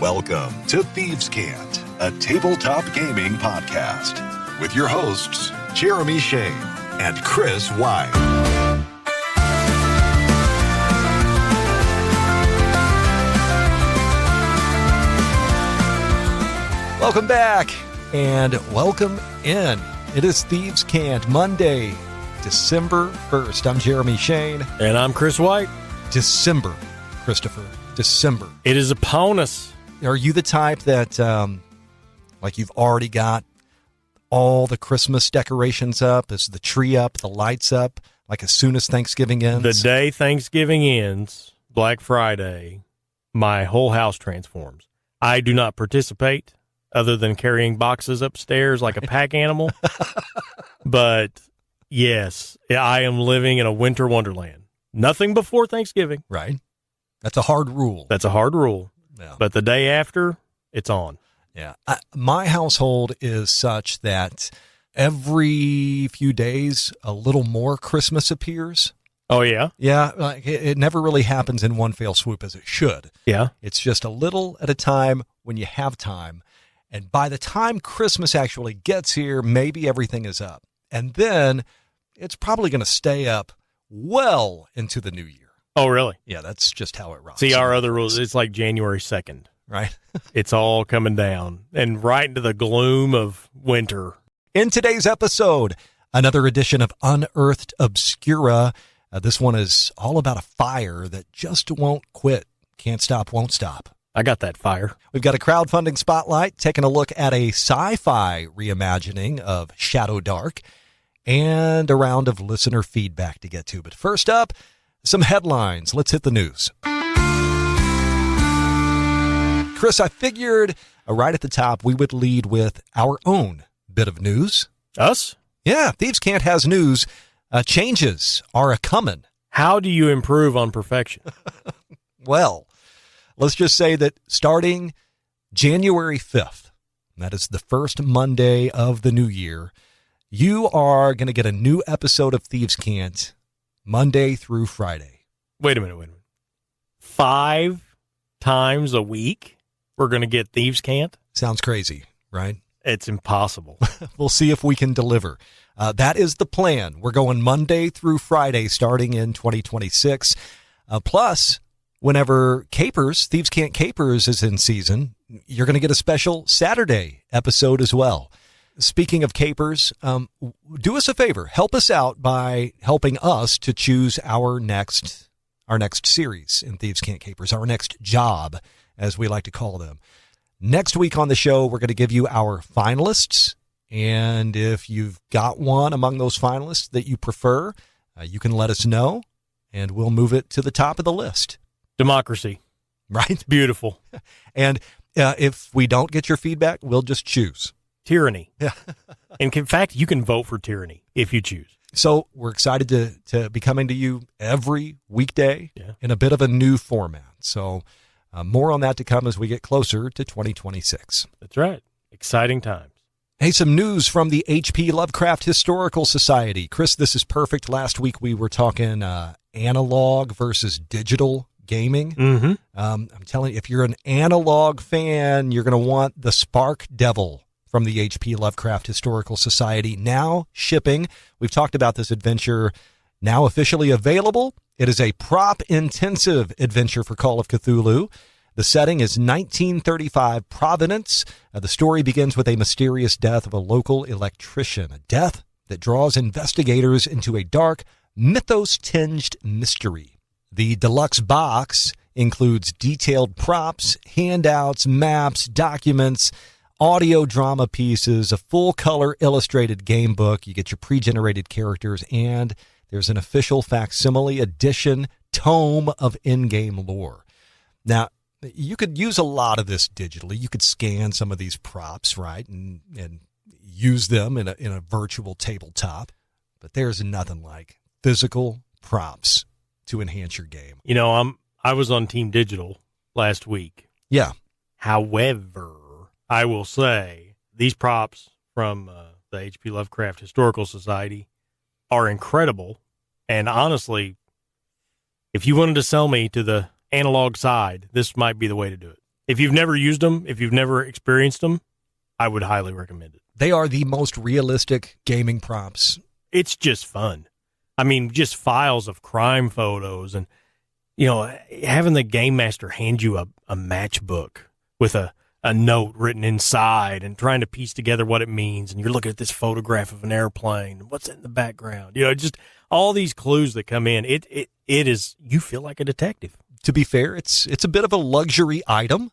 Welcome to Thieves Cant, a tabletop gaming podcast, with your hosts, Jeremy Shane and Chris White. Welcome back and welcome in. It is Thieves Cant, Monday, December 1st. I'm Jeremy Shane. And I'm Chris White. December, Christopher. December. It is upon us. Are you the type that, like you've already got all the Christmas decorations up? Is the tree up, the lights up, like as soon as Thanksgiving ends? The day Thanksgiving ends, Black Friday, my whole house transforms. I do not participate other than carrying boxes upstairs like a pack animal. But yes, I am living in a winter wonderland. Nothing before Thanksgiving. Right. That's a hard rule. That's a hard rule. Yeah. But the day after, it's on. Yeah. My household is such that every few days, a little more Christmas appears. Oh, yeah? Yeah. Like it never really happens in one fell swoop as it should. Yeah. It's just a little at a time when you have time. And by the time Christmas actually gets here, maybe everything is up. And then it's probably going to stay up well into the new year. Oh, really? Yeah, that's just how it rocks. See, our other rules, it's like January 2nd. Right. It's all coming down and right into the gloom of winter. In today's episode, another edition of Unearthed Obscura. This one is all about a fire that just won't quit. Can't stop, won't stop. I got that fire. We've got a crowdfunding spotlight, taking a look at a sci-fi reimagining of Shadowdark, and a round of listener feedback to get to. But first up, some headlines. Let's hit the news. Chris, I figured right at the top we would lead with our own bit of news. Us? Yeah, Thieves Cant has news. Changes are a-coming. How do you improve on perfection? Well, let's just say that starting January 5th, that is the first Monday of the new year, you are going to get a new episode of Thieves Cant Monday through Friday. Wait a minute. 5 times a week we're going to get Thieves Cant? Sounds crazy, right? It's impossible. We'll see if we can deliver. That is the plan. We're going Monday through Friday starting in 2026. Plus, whenever Thieves Cant Capers is in season, you're going to get a special Saturday episode as well. Speaking of capers, do us a favor. Help us out by helping us to choose our next series in Thieves Cant Capers, our next job, as we like to call them. Next week on the show, we're going to give you our finalists. And if you've got one among those finalists that you prefer, you can let us know, and we'll move it to the top of the list. Democracy. Right? Beautiful. And if we don't get your feedback, we'll just choose. Tyranny. Yeah. And in fact, you can vote for tyranny if you choose. So we're excited to be coming to you every weekday in a bit of a new format. So more on that to come as we get closer to 2026. That's right. Exciting times. Hey, some news from the HP Lovecraft Historical Society. Chris, this is perfect. Last week we were talking analog versus digital gaming. Mm-hmm. I'm telling you, if you're an analog fan, you're going to want the Spark Devil from the HP Lovecraft Historical Society, now shipping. We've talked about this adventure, now officially available. It is a prop-intensive adventure for Call of Cthulhu. The setting is 1935 Providence. The story begins with a mysterious death of a local electrician, a death that draws investigators into a dark, mythos-tinged mystery. The deluxe box includes detailed props, handouts, maps, documents, audio drama pieces, a full-color illustrated game book. You get your pre-generated characters, and there's an official facsimile edition tome of in-game lore. Now, you could use a lot of this digitally. You could scan some of these props, right, and use them in a virtual tabletop. But there's nothing like physical props to enhance your game. You know, I was on Team Digital last week. Yeah. However, I will say these props from the HP Lovecraft Historical Society are incredible. And honestly, if you wanted to sell me to the analog side, this might be the way to do it. If you've never used them, if you've never experienced them, I would highly recommend it. They are the most realistic gaming props. It's just fun. I mean, just files of crime photos and, having the game master hand you a matchbook with a note written inside and trying to piece together what it means. And you're looking at this photograph of an airplane. What's in the background? Just all these clues that come in. It is, you feel like a detective. To be fair, it's a bit of a luxury item.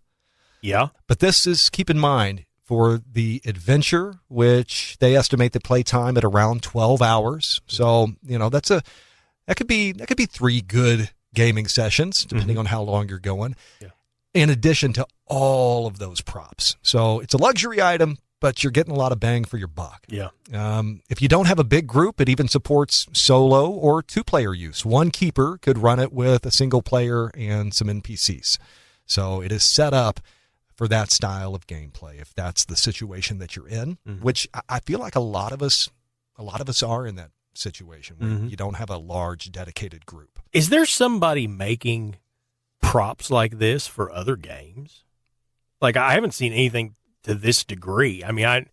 Yeah. But this is, keep in mind, for the adventure, which they estimate the play time at around 12 hours. So, that could be 3 good gaming sessions, depending on how long you're going, in addition to all of those props. So it's a luxury item, but you're getting a lot of bang for your buck. Yeah. If you don't have a big group, it even supports solo or 2-player use. One keeper could run it with a single player and some NPCs. So it is set up for that style of gameplay, if that's the situation that you're in, which I feel like a lot of us are in that situation where you don't have a large dedicated group. Is there somebody making props like this for other games? Like, I haven't seen anything to this degree. I mean,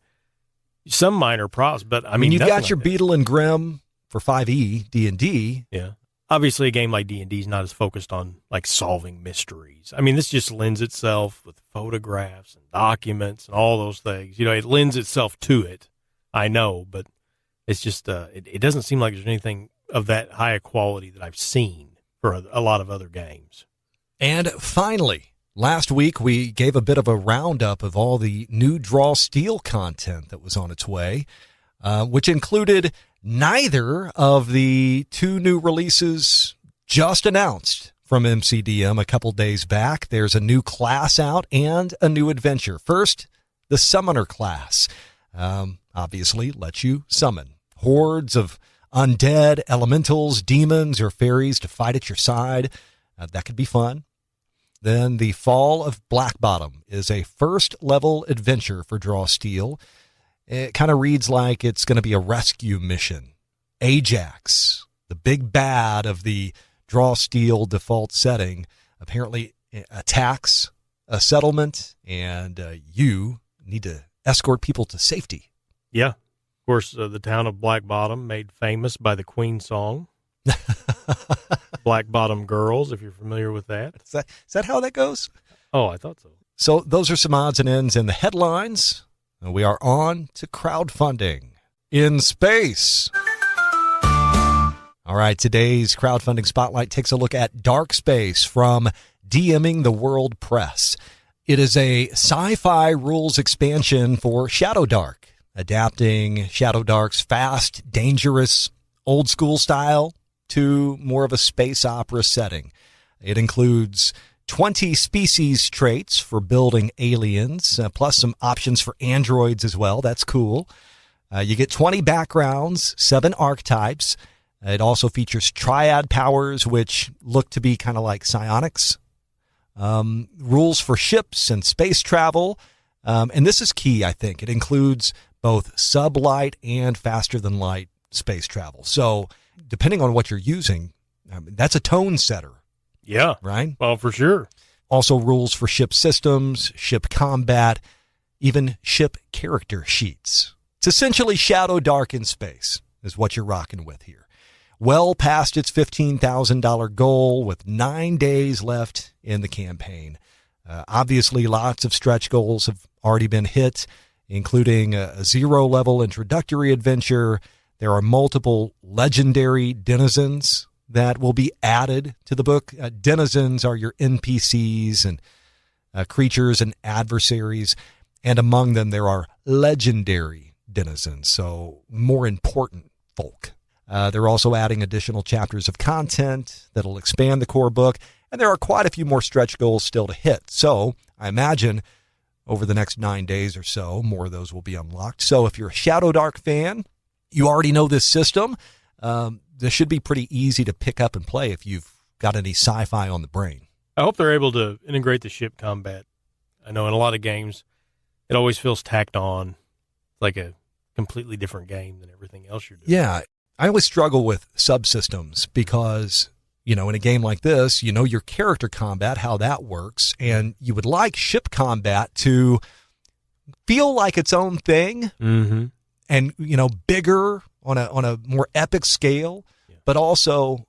some minor props, but I mean, you've got like your this. Beetle and Grimm for 5e D&D. Yeah. Obviously, a game like D&D is not as focused on like solving mysteries. I mean, this just lends itself with photographs and documents and all those things. It lends itself to it. I know, but it's just it doesn't seem like there's anything of that high a quality that I've seen for a lot of other games. And finally, last week we gave a bit of a roundup of all the new Draw Steel content that was on its way, which included neither of the 2 new releases just announced from MCDM a couple days back. There's a new class out and a new adventure. First, the Summoner class. Obviously, lets you summon hordes of undead, elementals, demons, or fairies to fight at your side. That could be fun. Then the Fall of Blackbottom is a first-level adventure for Draw Steel. It kind of reads like it's going to be a rescue mission. Ajax, the big bad of the Draw Steel default setting, apparently attacks a settlement, and you need to escort people to safety. Yeah. Of course, the town of Blackbottom, made famous by the Queen song. Blackbottom Girls, if you're familiar with that. Is that how that goes? Oh, I thought so. So those are some odds and ends in the headlines. And we are on to crowdfunding in space. All right, today's crowdfunding spotlight takes a look at DarkSpace from DMing the World Press. It is a sci-fi rules expansion for Shadowdark, adapting Shadowdark's fast, dangerous, old-school style to more of a space opera setting. It includes 20 species traits for building aliens, plus some options for androids as well. That's cool. You get 20 backgrounds, 7 archetypes. It also features triad powers, which look to be kind of like psionics. Rules for ships and space travel. And this is key, I think. It includes both sublight and faster-than-light space travel. So depending on what you're using, that's a tone setter. Yeah. Right? Well, for sure. Also rules for ship systems, ship combat, even ship character sheets. It's essentially Shadowdark in space is what you're rocking with here. Well past its $15,000 goal with 9 days left in the campaign. Obviously, lots of stretch goals have already been hit, including a 0-level introductory adventure. There are multiple legendary denizens that will be added to the book. Denizens are your NPCs and creatures and adversaries, and among them there are legendary denizens, so more important folk. They're also adding additional chapters of content that'll expand the core book, and there are quite a few more stretch goals still to hit. So I imagine over the next 9 days or so, more of those will be unlocked. So if you're a Shadowdark fan, you already know this system. This should be pretty easy to pick up and play if you've got any sci-fi on the brain. I hope they're able to integrate the ship combat. I know in a lot of games, it always feels tacked on, like a completely different game than everything else you're doing. Yeah, I always struggle with subsystems because in a game like this, your character combat, how that works, and you would like ship combat to feel like its own thing, and bigger on a more epic scale, but also,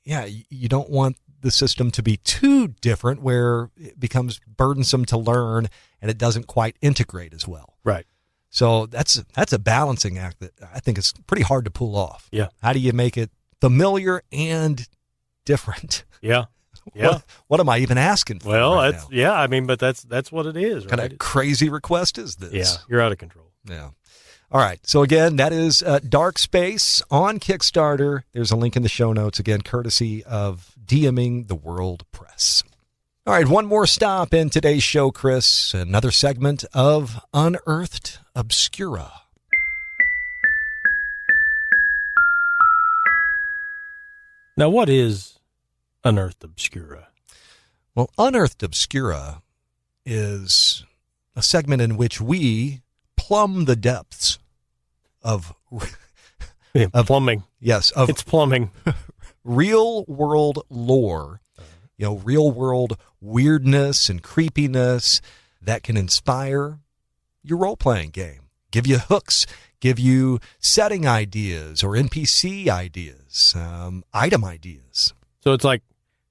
you don't want the system to be too different where it becomes burdensome to learn and it doesn't quite integrate as well. Right. So that's a balancing act that I think is pretty hard to pull off. Yeah. How do you make it familiar and different? Yeah. Yeah. What am I even asking for? Well, right that's now? yeah. I mean, but that's what it is. What kind Right? of crazy request is this? Yeah, you're out of control. Yeah. All right. So again, that is DarkSpace on Kickstarter. There's a link in the show notes, again, courtesy of DMing the World Press. All right. One more stop in today's show, Chris. Another segment of Unearthed Obscura. Now, what is Unearthed Obscura? Well, Unearthed Obscura is a segment in which we plumb the depths of Plumbing. Yes, It's plumbing. real world lore, real world weirdness and creepiness that can inspire your role playing game, give you hooks, give you setting ideas or NPC ideas, item ideas. So it's like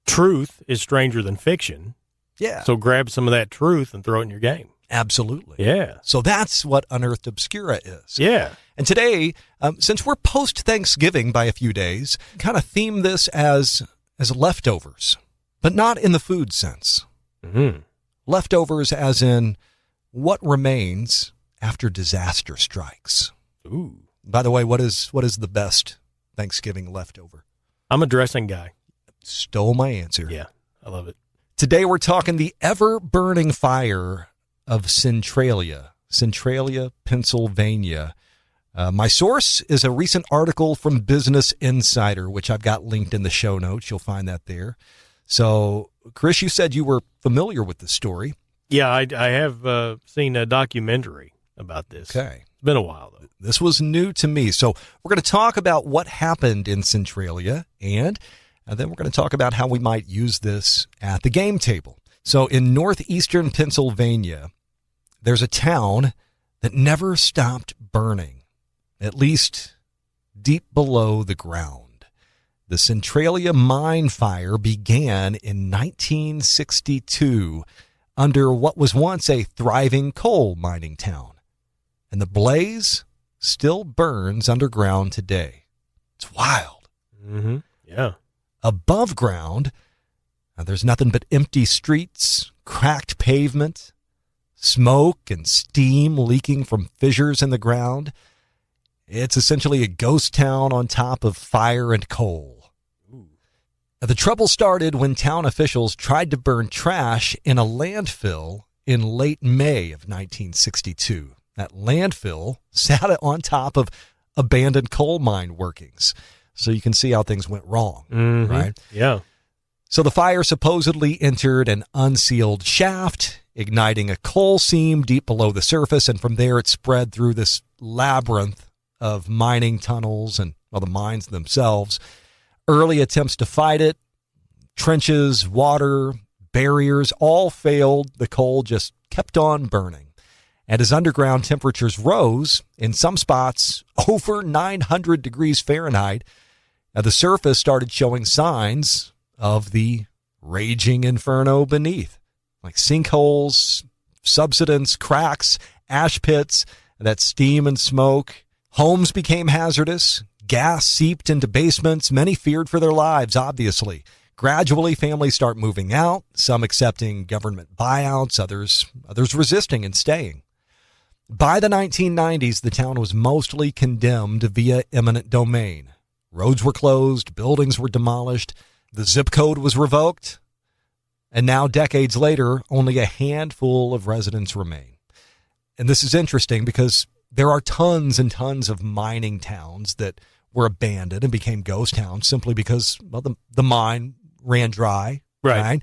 truth is stranger than fiction. Yeah. So grab some of that truth and throw it in your game. Absolutely. Yeah. So that's what Unearthed Obscura is. Yeah. And today, since we're post-Thanksgiving by a few days, kind of theme this as leftovers, but not in the food sense. Mm-hmm. Leftovers as in what remains after disaster strikes. Ooh. By the way, what is the best Thanksgiving leftover? I'm a dressing guy. Stole my answer. Yeah. I love it. Today we're talking the ever-burning fire of Centralia, Pennsylvania. My source is a recent article from Business Insider, which I've got linked in the show notes. You'll find that there. So, Chris, you said you were familiar with the story. Yeah, I have seen a documentary about this. Okay. It's been a while, though. This was new to me. So we're going to talk about what happened in Centralia, and then we're going to talk about how we might use this at the game table. So in northeastern Pennsylvania, there's a town that never stopped burning, at least deep below the ground. The Centralia mine fire began in 1962 under what was once a thriving coal mining town. And the blaze still burns underground today. It's wild. Mm-hmm. Yeah. Above ground, there's nothing but empty streets, cracked pavement, smoke and steam leaking from fissures in the ground. It's essentially a ghost town on top of fire and coal. Ooh. The trouble started when town officials tried to burn trash in a landfill in late May of 1962. That landfill sat on top of abandoned coal mine workings. So you can see how things went wrong, right? Yeah. So the fire supposedly entered an unsealed shaft, igniting a coal seam deep below the surface, and from there it spread through this labyrinth of mining tunnels and, well, the mines themselves. Early attempts to fight it, trenches, water, barriers, all failed. The coal just kept on burning. And as underground temperatures rose, in some spots over 900 degrees Fahrenheit, the surface started showing signs of the raging inferno beneath, like sinkholes, subsidence, cracks, ash pits, that steam and smoke. Homes became hazardous. Gas seeped into basements. Many feared for their lives, obviously. Gradually, families start moving out, some accepting government buyouts, others resisting and staying. By the 1990s, the town was mostly condemned via eminent domain. Roads were closed, buildings were demolished, the zip code was revoked, and now, decades later, only a handful of residents remain. And this is interesting because there are tons and tons of mining towns that were abandoned and became ghost towns simply because, well, the mine ran dry. Right?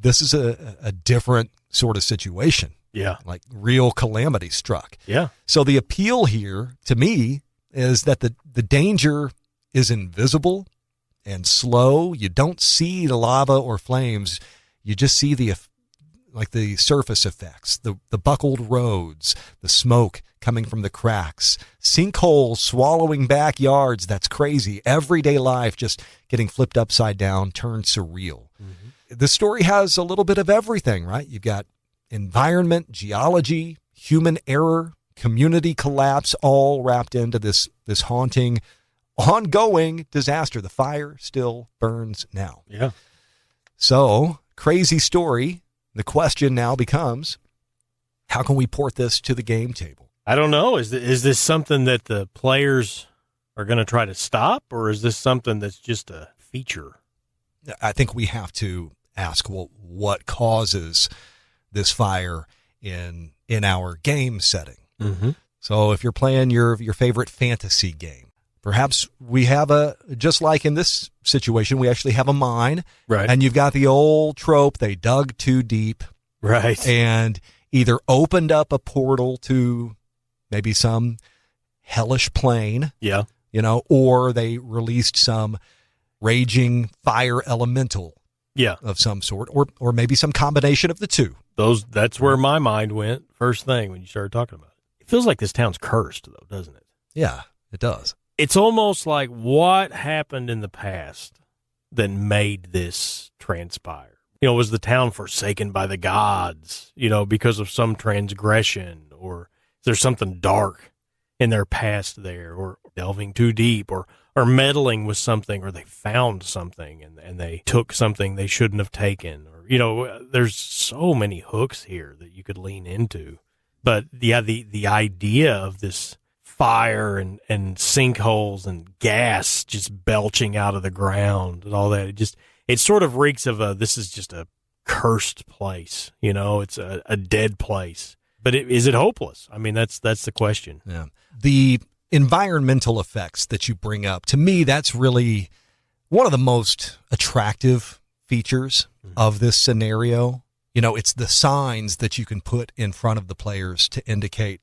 This is a different sort of situation. Yeah. Like real calamity struck. Yeah. So the appeal here to me is that the danger is invisible and slow. You don't see the lava or flames. You just see the surface effects, the buckled roads, the smoke coming from the cracks, sinkholes swallowing backyards. That's crazy. Everyday life just getting flipped upside down, turned surreal. Mm-hmm. The story has a little bit of everything, right? You've got environment, geology, human error, community collapse, all wrapped into this haunting, ongoing disaster. The fire still burns now. Yeah. So, crazy story. The question now becomes, how can we port this to the game table? I don't know. Is this something that the players are going to try to stop, or is this something that's just a feature? I think we have to ask, well, what causes this fire in our game setting? Mm-hmm. So if you're playing your favorite fantasy game, perhaps we have just like in this situation, we actually have a mine. Right. And you've got the old trope, they dug too deep. Right. And either opened up a portal to maybe some hellish plane. Yeah. Or they released some raging fire elemental. Yeah. Of some sort, or maybe some combination of the two. That's where my mind went first thing when you started talking about it. It feels like this town's cursed, though, doesn't it? Yeah, it does. It's almost like what happened in the past that made this transpire. Was the town forsaken by the gods, because of some transgression, or is there something dark in their past there, or delving too deep, or meddling with something, or they found something and they took something they shouldn't have taken, or, there's so many hooks here that you could lean into. But yeah, the idea of this fire and sinkholes and gas just belching out of the ground and all that, it sort of reeks of this is just a cursed place, it's a dead place. But is it hopeless? I mean, that's the question. Yeah. The environmental effects that you bring up, to me, that's really one of the most attractive features of this scenario. It's the signs that you can put in front of the players to indicate,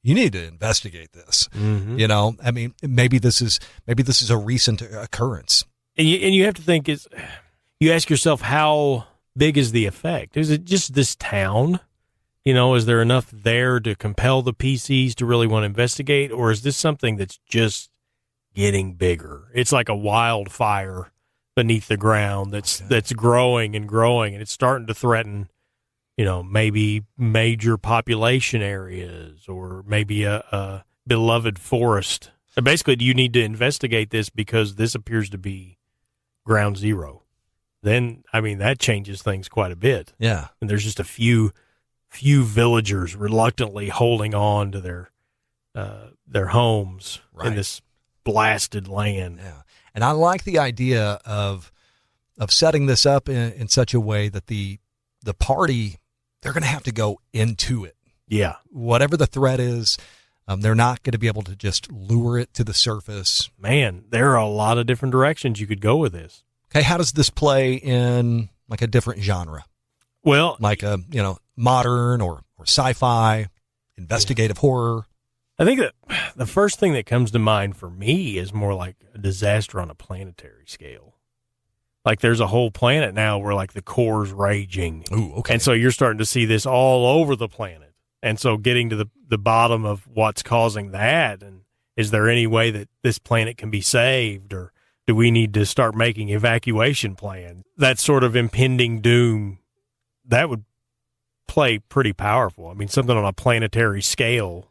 you need to investigate this. Mm-hmm. I mean, maybe this is a recent occurrence. And you have to think, you ask yourself, how big is the effect? Is it just this town? Is there enough there to compel the PCs to really want to investigate? Or is this something that's just getting bigger? It's like a wildfire beneath the ground that's growing and growing, and it's starting to threaten, maybe major population areas, or maybe a beloved forest. And basically, do you need to investigate this because this appears to be ground zero? Then, I mean, that changes things quite a bit. Yeah. And there's just a few villagers reluctantly holding on to their homes in this blasted land. Yeah. And I like the idea of setting this up in such a way that the party, they're going to have to go into it. Yeah. Whatever the threat is, they're not going to be able to just lure it to the surface. Man, there are a lot of different directions you could go with this. Okay, how does this play in like a different genre? Well, like a, modern or sci-fi, investigative horror. I think that the first thing that comes to mind for me is more like a disaster on a planetary scale. Like there's a whole planet now where like the core's raging. Ooh, okay. And so you're starting to see this all over the planet. And so getting to the bottom of what's causing that, and is there any way that this planet can be saved, or do we need to start making evacuation plans? That sort of impending doom, that would play pretty powerful. I mean, something on a planetary scale.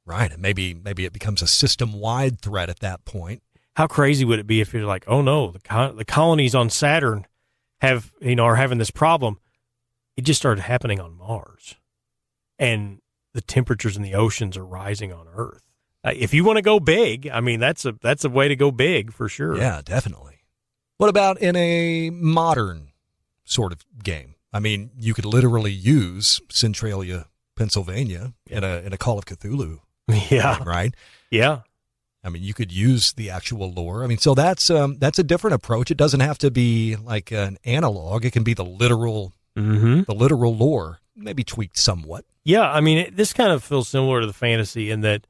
Right. And maybe it becomes a system-wide threat at that point. How crazy would it be if you're like, oh no, the colonies on Saturn are having this problem. It just started happening on Mars, and the temperatures in the oceans are rising on Earth. If you want to go big, I mean, that's a way to go big for sure. Yeah, definitely. What about in a modern sort of game? I mean, you could literally use Centralia, Pennsylvania in a Call of Cthulhu. Yeah. Game, right? Yeah. I mean, you could use the actual lore. I mean, so that's a different approach. It doesn't have to be like an analog. It can be the literal lore, maybe tweaked somewhat. Yeah, I mean, this kind of feels similar to the fantasy in that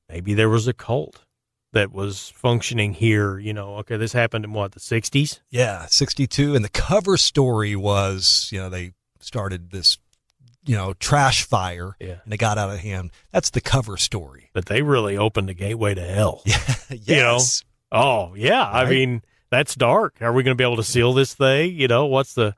maybe there was a cult that was functioning here. Okay, this happened in what, the 60s? Yeah, 62. And the cover story was, they started this, trash fire, and it got out of hand. That's the cover story. But they really opened the gateway to hell. Yeah, yes. Oh, yeah. Right? I mean, that's dark. Are we going to be able to seal this thing? What's the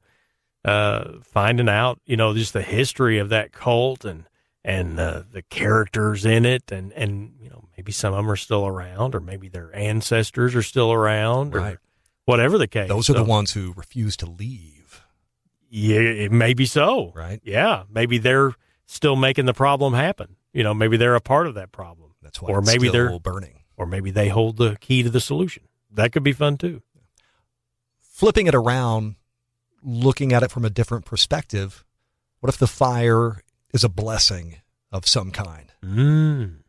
finding out, just the history of that cult and the characters in it, and maybe some of them are still around, or maybe their ancestors are still around, right, or whatever the case. Those are the ones who refuse to leave. Yeah, it may be so. Right. Yeah, maybe they're still making the problem happen. Maybe they're a part of that problem. That's why it's still burning. Or maybe they hold the key to the solution. That could be fun too. Flipping it around, looking at it from a different perspective, what if the fire is a blessing of some kind?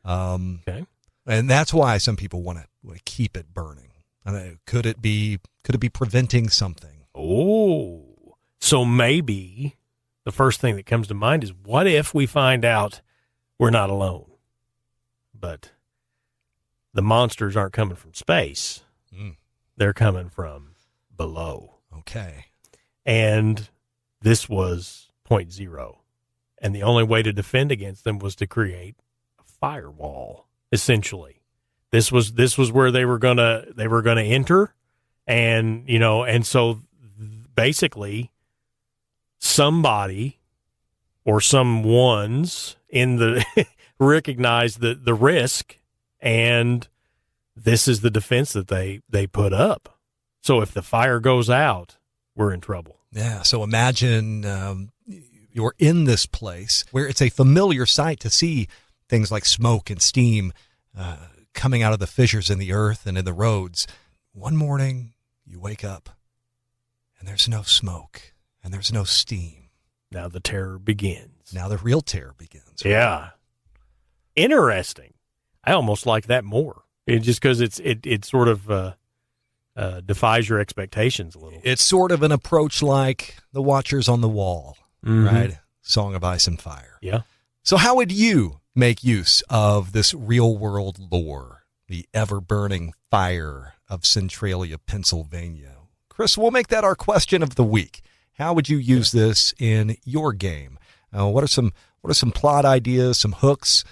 Okay. And that's why some people want to keep it burning. I mean, could it be preventing something? Oh, so maybe the first thing that comes to mind is, what if we find out we're not alone, but the monsters aren't coming from space. They're coming from below. Okay. And this was 0.0. And the only way to defend against them was to create a firewall, essentially. This was where they were gonna enter, and so basically somebody or someone's in the recognize the risk, and this is the defense that they put up. So if the fire goes out, we're in trouble. Yeah. So imagine you're in this place where it's a familiar sight to see things like smoke and steam coming out of the fissures in the earth and in the roads. One morning you wake up and there's no smoke and there's no steam. Now the terror begins. Now the real terror begins. Right? Yeah. Interesting. I almost like that more. Just because it sort of defies your expectations a little. It's sort of an approach like The Watchers on the Wall, right? Song of Ice and Fire. Yeah. So how would you make use of this real-world lore, the ever-burning fire of Centralia, Pennsylvania? Chris, we'll make that our question of the week. How would you use this in your game? What are some plot ideas, some hooks,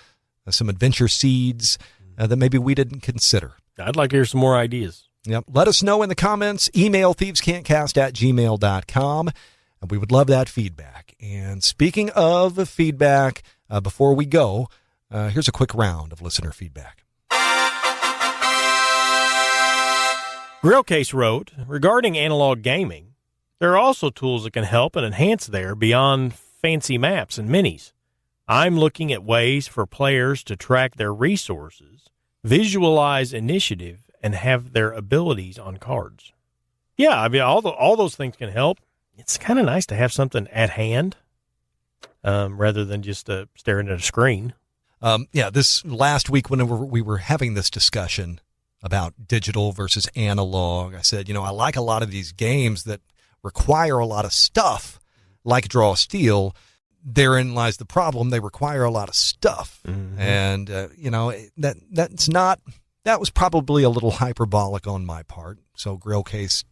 some adventure seeds that maybe we didn't consider? I'd like to hear some more ideas. Yep. Let us know in the comments. Email thievescantcast@gmail.com. And we would love that feedback. And speaking of feedback, before we go, here's a quick round of listener feedback. Grillcase wrote, regarding analog gaming, there are also tools that can help and enhance there beyond fancy maps and minis. I'm looking at ways for players to track their resources, visualize initiative, and have their abilities on cards. Yeah, I mean, all those things can help. It's kind of nice to have something at hand rather than just staring at a screen. This last week when we were having this discussion about digital versus analog, I said, I like a lot of these games that require a lot of stuff, like Draw Steel. Therein lies the problem. They require a lot of stuff. And, that was probably a little hyperbolic on my part. So Grillcase,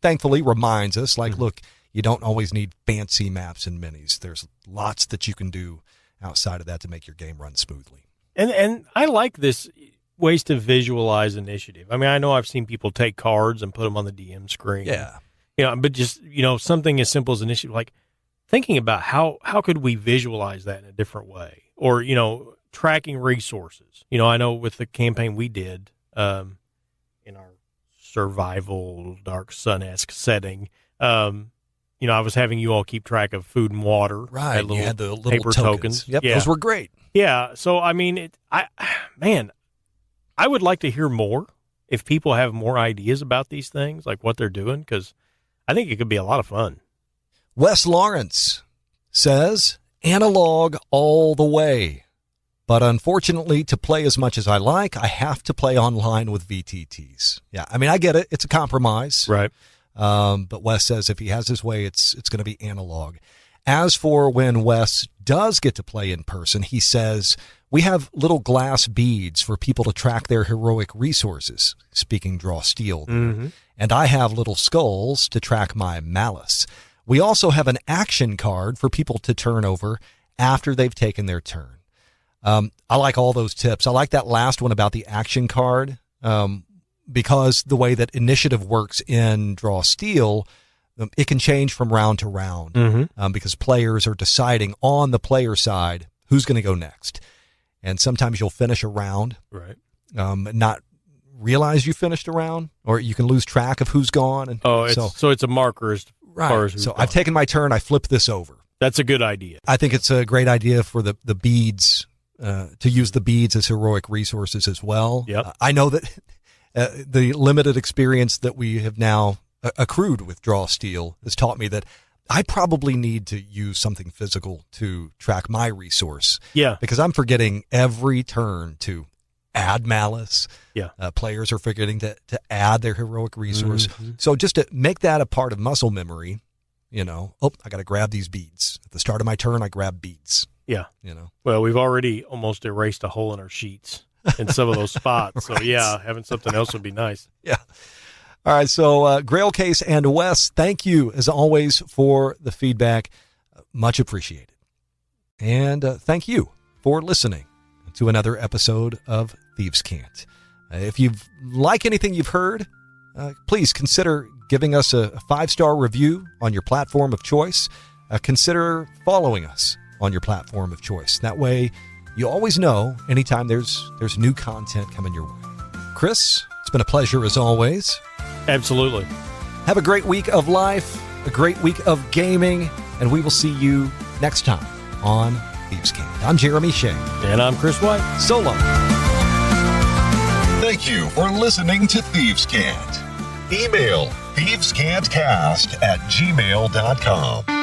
thankfully, reminds us, look, you don't always need fancy maps and minis. There's lots that you can do outside of that to make your game run smoothly. And I like this ways to visualize initiative. I mean, I know I've seen people take cards and put them on the DM screen. Yeah. But just, something as simple as initiative, like thinking about how could we visualize that in a different way? Or, tracking resources. I know with the campaign we did in our survival Dark Sun-esque setting, I was having you all keep track of food and water. Right. You had the little paper tokens. Yep, yeah. Those were great. Yeah. So, I mean, I would like to hear more if people have more ideas about these things, like what they're doing, because I think it could be a lot of fun. Wes Lawrence says, analog all the way. But unfortunately, to play as much as I like, I have to play online with VTTs. Yeah, I mean, I get it. It's a compromise. Right. But Wes says if he has his way, it's going to be analog. As for when Wes does get to play in person, he says, we have little glass beads for people to track their heroic resources, speaking draw steel. Mm-hmm. And I have little skulls to track my malice. We also have an action card for people to turn over after they've taken their turn. I like all those tips. I like that last one about the action card, because the way that initiative works in Draw Steel, it can change from round to round, because players are deciding on the player side who's going to go next. And sometimes you'll finish a round, right? Not realize you finished a round, or you can lose track of who's gone. And so it's a marker as far as who's So gone. I've taken my turn. I flip this over. That's a good idea. I think it's a great idea for the beads, to use the beads as heroic resources as well. Yep. I know that the limited experience that we have now accrued with Draw Steel has taught me that I probably need to use something physical to track my resource. Yeah. Because I'm forgetting every turn to add malice. Yeah. Players are forgetting to add their heroic resource. So just to make that a part of muscle memory, I got to grab these beads. At the start of my turn, I grab beads. Yeah. Well, we've already almost erased a hole in our sheets in some of those spots. Right. So, yeah, having something else would be nice. Yeah. All right. So, Grail Case and Wes, thank you, as always, for the feedback. Much appreciated. And thank you for listening to another episode of Thieves Cant. If you like anything you've heard, please consider giving us a 5-star review on your platform of choice. Consider following us on your platform of choice. That way, you always know anytime there's new content coming your way. Chris, it's been a pleasure as always. Absolutely. Have a great week of life, a great week of gaming, and we will see you next time on Thieves Cant. I'm Jeremy Shea. And I'm Chris White. So long. Thank you for listening to Thieves Cant. Email thievescantcast@gmail.com.